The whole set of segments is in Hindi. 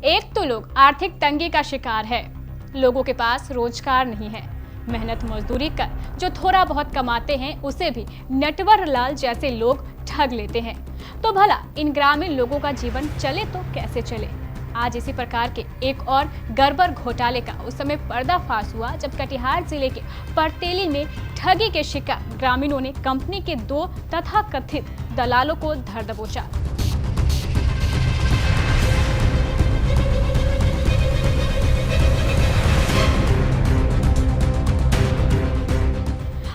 एक तो लोग आर्थिक तंगी का शिकार है, लोगों के पास रोजगार नहीं है, मेहनत मजदूरी कर जो थोड़ा बहुत कमाते हैं उसे भी नटवर लाल जैसे लोग ठग लेते हैं। तो भला इन ग्रामीण लोगों का जीवन चले तो कैसे चले। आज इसी प्रकार के एक और गड़बड़ घोटाले का उस समय पर्दाफाश हुआ जब कटिहार जिले के परतेली में ठगी के शिकार ग्रामीणों ने कंपनी के 2 तथाकथित दलालों को धर दबोचा।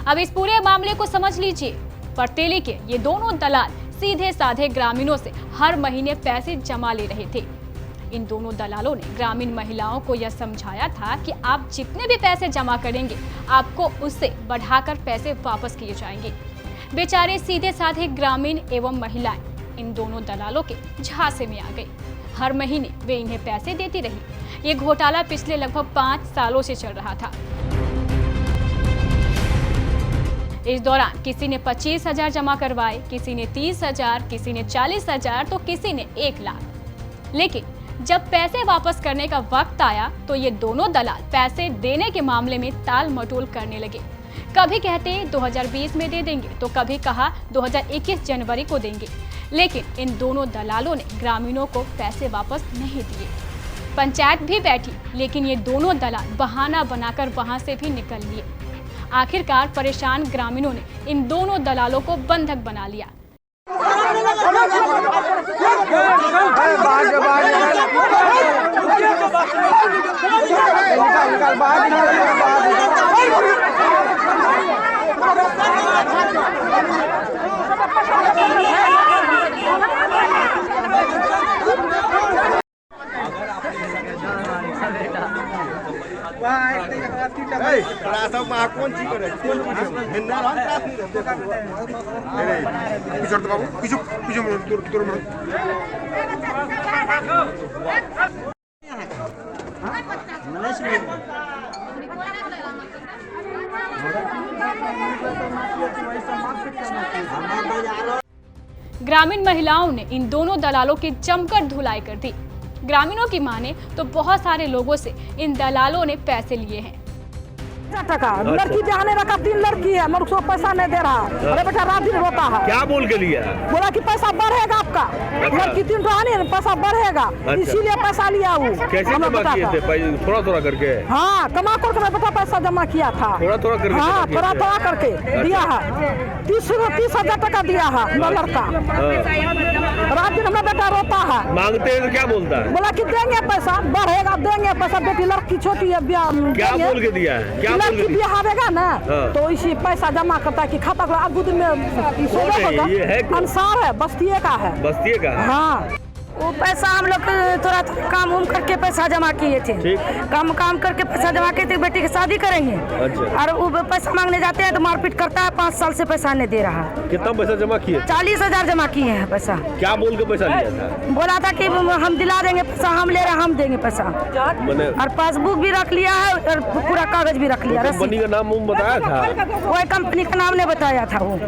अब इस पूरे मामले को समझ लीजिए। परतेली के ये दोनों दलाल सीधे साधे ग्रामीणों से हर महीने पैसे जमा ले रहे थे। इन दोनों दलालों ने ग्रामीण महिलाओं को यह समझाया था कि आप जितने भी पैसे जमा करेंगे आपको उससे बढ़ाकर पैसे वापस किए जाएंगे। बेचारे सीधे साधे ग्रामीण एवं महिलाएं इन दोनों दलालों के झांसे में आ गई। हर महीने वे इन्हें पैसे देती रही। ये घोटाला पिछले लगभग 5 सालों से चल रहा था। इस दौरान किसी ने 25,000 जमा करवाए, किसी ने 30,000, किसी ने 40,000 तो किसी ने 1 लाख। लेकिन जब पैसे वापस करने का वक्त आया तो ये दोनों दलाल पैसे देने के मामले में टाल मटोल करने लगे। कभी कहते 2020 में दे देंगे तो कभी कहा 2021 जनवरी को देंगे। लेकिन इन दोनों दलालों ने ग्रामीणों को पैसे वापस नहीं दिए। पंचायत भी बैठी लेकिन ये दोनों दलाल बहाना बनाकर वहां से भी निकल लिए। आखिरकार परेशान ग्रामीणों ने इन दोनों दलालों को बंधक बना लिया। ग्रामीण महिलाओं ने इन दोनों दलालों की जमकर धुलाई कर दी। ग्रामीणों की माने तो बहुत सारे लोगों से इन दलालों ने पैसे लिए हैं। टका लड़की बिहाने रखा 3 लड़की है मगर उसको पैसा नहीं दे रहा। अरे बेटा रात दिन रोता है। क्या बोल के लिया? बोला कि पैसा बढ़ेगा आपका। लड़की 3 रहने पैसा बढ़ेगा। इसीलिए पैसा लिया वो। कैसे जमा किए थे? थोड़ा थोड़ा करके? हाँ कमा कर बेटा पैसा जमा किया था। थोड़ा थोड़ा करके? हाँ थोड़ा थोड़ा करके दिया है। 30,000 टका दिया है लड़का। रात दिन हमारा बेटा रोता है। मांगते हैं तो क्या बोलता है? बोला कि देंगे पैसा बढ़ेगा देंगे पैसा। बेटी लड़की छोटी है। क्या बोल के दिया है? क्या लड़की बिहारेगा ना तो इसी पैसा जमा करता है कि खाता खुला अब दिन में अनुसार है बस्तिये का है। बस्तिये का? हाँ वो पैसा हम लोग थोड़ा काम उम करके पैसा जमा किए थे। काम करके पैसा जमा किए थे। बेटी की शादी करेंगे। अच्छा। और वो पैसा मांगने जाते हैं तो मारपीट करता है। 5 साल से पैसा नहीं दे रहा। कितना पैसा जमा किए? 40,000 जमा किए हैं पैसा। क्या बोल के पैसा लिया था? बोला था कि हम दिला देंगे पैसा। हम ले रहे हम देंगे पैसा। और पासबुक भी रख लिया है और पूरा कागज भी रख लिया। कंपनी का नाम बताया था? वही कंपनी का नाम नहीं बताया था। वो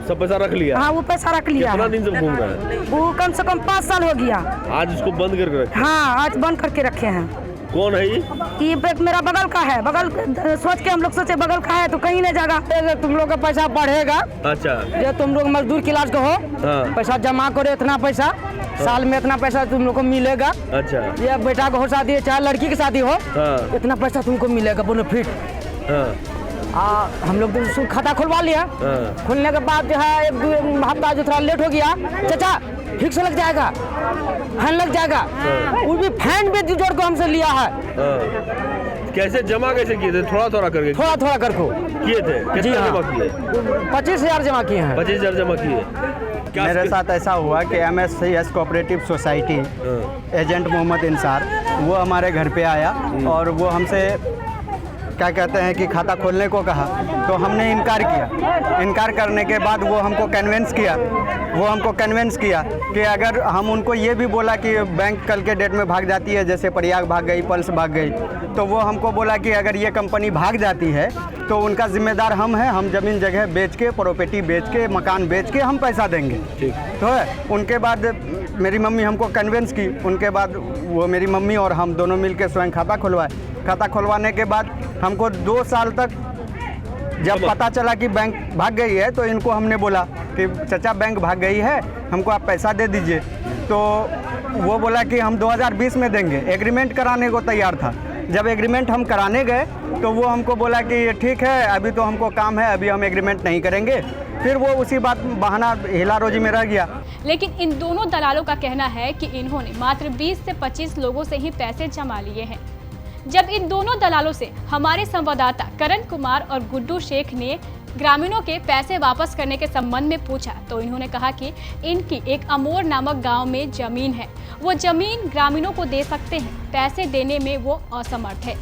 सब पैसा रख लिया? हाँ वो पैसा रख लिया। कितना दिन से घूम रहा है? वो कम से कम 5 साल हो गया। आज इसको बंद करके रखे? हाँ आज बंद करके रखे हैं। कौन है ये मेरा बगल का है। बगल सोच के हम लोग सोचे बगल का है तो कहीं नहीं जाएगा। तुम लोग का पैसा बढ़ेगा। अच्छा। ये तुम लोग मजदूर क्लास का हो। हाँ। पैसा जमा करो इतना पैसा। साल में इतना पैसा तुम लोग को मिलेगा। अच्छा। ये बेटा को हो शादी है चाहे लड़की की शादी हो। हाँ। इतना पैसा तुमको मिलेगा बेनिफिट। हम लोग तो खाता खुलवा लिया। खुलने के बाद जो है 1-2 हफ्ता जो थोड़ा लेट हो गया चाचा ठीक से लग जाएगा फैन लग जाएगा। वो भी फैन भी जोड़ को हमसे लिया है। कैसे जमा कैसे किए थे? थोड़ा थोड़ा करके? थोड़ा थोड़ा करके किए थे। कितना जमा किए? 25,000 जमा किए हैं। 25,000 जमा किए। मेरे साथ ऐसा हुआ कि MSCS cooperative society agent Mohammad Insar वो हमारे घर पे आया और वो हमसे क्या कहते हैं कि खाता खोलने को कहा तो हमने इनकार किया। इनकार करने के बाद वो हमको कन्विंस किया कि अगर हम उनको ये भी बोला कि बैंक कल के डेट में भाग जाती है जैसे प्रयाग भाग गई पल्स भाग गई तो वो हमको बोला कि अगर ये कंपनी भाग जाती है तो उनका जिम्मेदार हम हैं। हम ज़मीन जगह बेच के प्रॉपर्टी बेच के मकान बेच के हम पैसा देंगे। ठीक। तो है उनके बाद मेरी मम्मी हमको कन्विंस की। उनके बाद वो मेरी मम्मी और हम दोनों मिलकर स्वयं खाता खुलवाए। खाता खुलवाने के बाद हमको 2 साल तक जब पता चला कि बैंक भाग गई है तो इनको हमने बोला कि चाचा बैंक भाग गई है, हमको आप पैसा दे दीजिए। तो वो बोला कि हम 2020 में देंगे। एग्रीमेंट कराने को तैयार था। जब एग्रीमेंट हम कराने गए तो वो हमको बोला कि ठीक है, अभी तो हमको काम है, अभी हम एग्रीमेंट नहीं करेंगे। फिर वो उसी बात बहाना हिला रोजी में रह गया। लेकिन इन दोनों दलालों का कहना है कि इन्होंने मात्र 20 से 25 लोगों से ही पैसे जमा लिए हैं। जब इन दोनों दलालों से हमारे संवाददाता करण कुमार और गुड्डू शेख ने ग्रामीणों के पैसे वापस करने के संबंध में पूछा तो इन्होंने कहा कि इनकी एक अमोर नामक गांव में जमीन है, वो जमीन ग्रामीणों को दे सकते हैं, पैसे देने में वो असमर्थ है।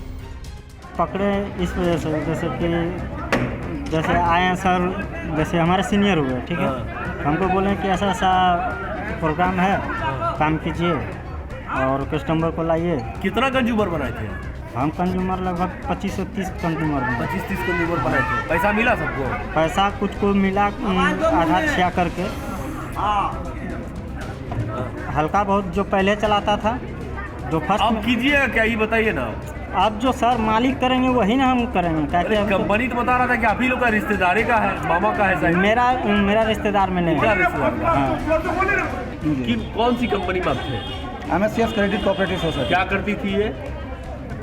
पकड़े इस वजह से जैसे आए हैं सर, जैसे हमारे सीनियर हुए, ठीक है, हमको बोले कि ऐसा ऐसा प्रोग्राम है, काम कीजिए और कस्टमर को लाइए। कितना कंज्यूमर बनाए थे? हम कंज्यूमर लगभग 25 से 30 कंज्यूमर हैं। 25-30 कंज्यूमर बनाए थे। पैसा मिला सबको? पैसा कुछ को मिला, आधा छिया करके। हल्का बहुत जो पहले चलाता था, जो फर्स्ट आप कीजिएगा क्या, ये बताइए ना। अब जो सर मालिक करेंगे वही ना हम करेंगे। क्या कंपनी तो बता रहा था कि आप ही लोग का रिश्तेदारी का है, मामा का है शायद। मेरा रिश्तेदार में नहीं क्या है। रिश्तेदार? हाँ। कौन सी कंपनी में आप थे? MSCS credit cooperative society. क्या करती थी ये?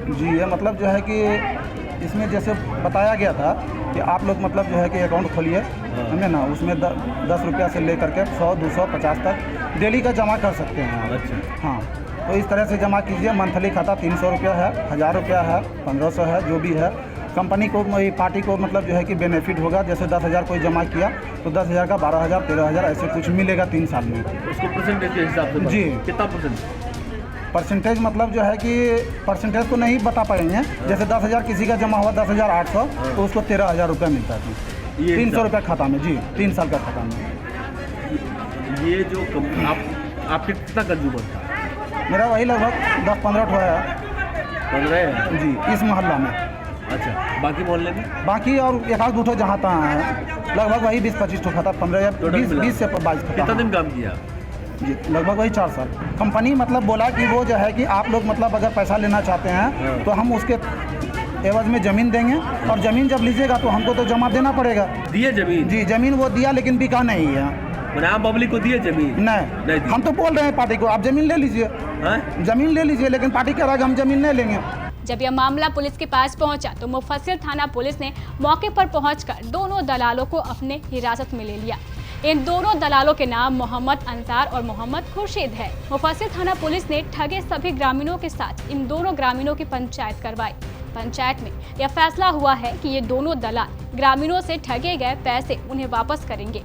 जी, ये मतलब जो है कि इसमें जैसे बताया गया था कि आप लोग मतलब जो है कि अकाउंट खोलिए, समझे ना, उसमें 10 रुपया से लेकर के 100, 200, 50 तक डेली का जमा कर सकते हैं आप। अच्छा। हाँ, तो इस तरह से जमा कीजिए। मंथली खाता 300 रुपया है, 1000 रुपया है, 1500 है, जो भी है। कंपनी को, पार्टी को मतलब जो है कि बेनिफिट होगा। जैसे 10,000 कोई जमा किया तो 10,000 का 12,000, 13,000 ऐसे कुछ मिलेगा 3 साल में। उसको परसेंटेज के हिसाब से? जी। कितना परसेंट? परसेंटेज मतलब जो है कि परसेंटेज तो नहीं बता पाएंगे। जैसे 10,000 किसी का जमा हुआ 10,800 तो उसको 13,000 रुपया मिलता है। 300 रुपया खाता में। जी, 3 साल का खाता में। ये जो आपके कितना कंज्यूमर था? मेरा वही लगभग 10-15 ठो है। 15 है जी, इस मोहल्ला में। अच्छा, बाकी मोहल्ले में? बाकी और एक आध 2 ठो जहाँ तहाँ है। लगभग वही 20-25 ठो खाता, 15 या 20 से 22 खाता। कितना दिन काम किया? जी, लगभग वही 4 साल। कंपनी मतलब बोला कि वो जो है कि आप लोग मतलब अगर पैसा लेना चाहते हैं तो हम उसके एवज में ज़मीन देंगे, और ज़मीन जब लीजिएगा तो हमको तो जमा देना पड़ेगा। दिए ज़मीन? जी, ज़मीन वो दिया लेकिन बिका नहीं है। आम पब्लिक को दिए ज़मीन? नहीं, हम तो बोल रहे हैं पार्टी को आप ज़मीन ले लीजिए, ज़मीन ले लीजिए, लेकिन पार्टी कह रहा है कि हम ज़मीन नहीं लेंगे। जब यह मामला पुलिस के पास पहुंचा तो मुफस्सिल थाना पुलिस ने मौके पर पहुंचकर दोनों दलालों को अपने हिरासत में ले लिया। इन दोनों दलालों के नाम मोहम्मद अंसार और मोहम्मद खुर्शीद है। मुफस्सिल थाना पुलिस ने ठगे सभी ग्रामीणों के साथ इन दोनों ग्रामीणों की पंचायत करवाई। पंचायत में यह फैसला हुआ है कि ये दोनों दलाल ग्रामीणों से ठगे गए पैसे उन्हें वापस करेंगे।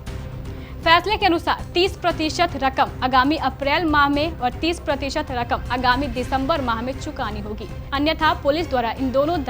फैसले के अनुसार 30% रकम आगामी अप्रैल माह में और 30% रकम आगामी दिसंबर माह में चुकानी होगी, अन्यथा पुलिस द्वारा इन दोनों